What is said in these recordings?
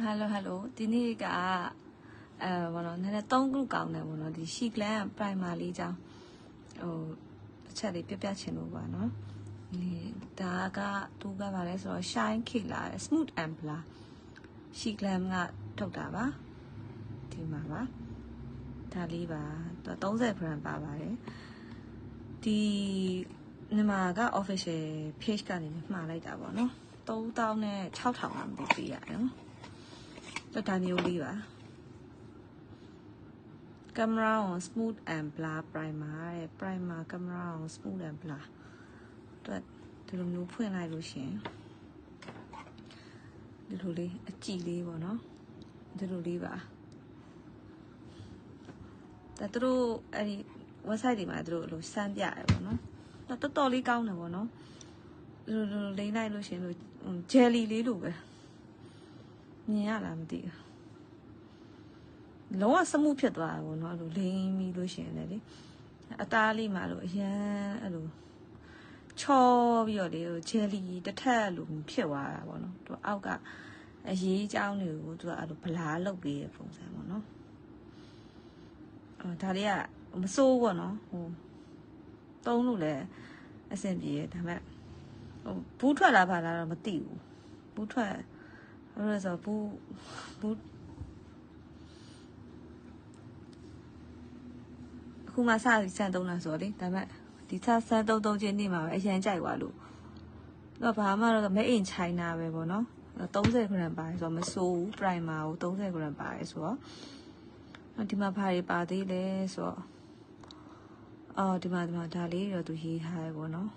hello ဒီနေ့ကဘောနော်နည်းနည်း3ခုကောင်းတယ်ဘောနော်ဒီရှီကလန် primer လေးကြောင်းဟိုတစ်ချက်လေးပြပြချင်လို့ပါနော်ဒီဒါကသူကပါလဲဆိုတော့ shine ခေလာ smooth and blur ရှီကလန်ကထုတ်တာပါဒီမှာပါဒါလေးပါ30 gram ပါပါတယ်ဒီညီမက official page ကနေမှာလိုက်တာပေါ့နော်3000နဲ့6000လောက်ပြီးပေးရတယ်နော်တော့ဒါမျိုးလေးပါ camera on smooth and blur primer တဲ့ primer camera on smooth and blur တော့ဒီလိုမျိုးဖွင့်လိုက်လို့ရှင်ဒီလိုလေးအကြည့်လေးပေါ့နော်ဒီလိုလေးပါဒါသူတို့အဲ့ဒီ website တွေမှာသူတို့လိုစမ်းပြရတယ်ပေါ့နော်တော်တော်လေးကောင်းတယ်ပေါ့နော်ဒီလိုလိမ့်လိုက်လို့ရှင်လို့ jelly လေးလိုပဲမြင်ရလားမသိဘူးလုံးဝစမှုဖြစ်သွားတာပေါ့နော်အဲ့လိုလိမ့်ပြီးလို့ရှင်လေအသားလေးမှလို့အရန်အဲ့လိုချောပြီးတော့လေဂျယ်လီတစ်ထက်လိုဖြစ်သွားတာပေါ့နော်သူအောက်ကအရေးအကြောင်းတွေကိုသူကအဲ့လိုဗလာလုပ်ပေးတဲ့ပုံစံပေါ့နော်ဒါလေးကမစိုးပေါ့နော်ဟိုတုံးလို့လည်းအဆင်ပြေတယ်ဒါပေမဲ့ဟိုဘူးထွက်လာပါလားတော့မသိဘူးဘူးထွက်အဲ့လိုဆိုဘူးအခုမှစပြီးစမ်းသုံးတာဆိုလေဒါပေမဲ့ဒီစမ်းသုံးချင်းနေ့မှာပဲအရန်ကြိုက်သွားလို့တော့ဘာမှတော့မဲအင်ချိုင်းနာပဲပေါ့နော်30 gram ပါတယ်ဆိုတော့မစိုးဘူး primer ကို30 gram ပါတယ်ဆိုတော့ဒီမှာဘာတွေပါသေးလဲဆိုတော့ဒီမှာဒါလေးတော့သူရေးထားတယ်ပေါ့နော်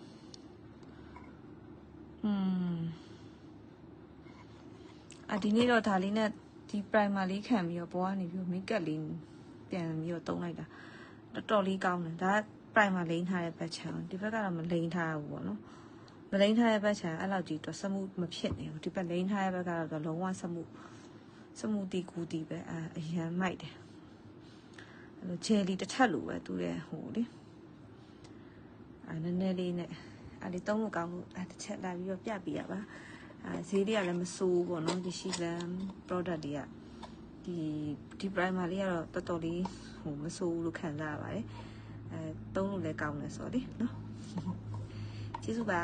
ဒီနေ့တော့ဒါလေးနဲ့ဒီ primer လေးခံပြီးတော့ပေါ်ကနေပြီး makeup လေးပြန်ပြီးတော့တုံးလိုက်တာတော်တော်လေးကောင်းတယ်ဒါက primer လိမ့်ထားတဲ့ဘက်ချမ်းဒီဘက်ကတော့မလိမ့်ထားဘူးပေါ့နော်မလိမ့်ထားတဲ့ဘက်ချမ်းအဲ့လောက်ကြီးတော့စမှုမဖြစ်နေဘူးဒီဘက်လိမ့်ထားတဲ့ဘက်ကတော့လုံးဝစမှုတီကူတီပဲအရန်မိုက်တယ်အဲ့လို jelly တစ်ထက်လိုပဲသူရဲ့ဟိုလေနည်းနည်းလေးနဲ့အဲ့ဒီသုံးလို့ကောင်းလို့တစ်ချက်လာပြီးတော့ပြပြရပါဈေးလေးကလည်းမစိုးဘူးပေါ့နော်ဒီရှိလန် product တွေကဒီ primer လေးကတော့တော်တော်လေးဟိုမစိုးဘူးလို့ခံစားရပါတယ်သုံးလို့လည်းကောင်းတယ်ဆိုတော့လေနော်ကျေးဇူးပါ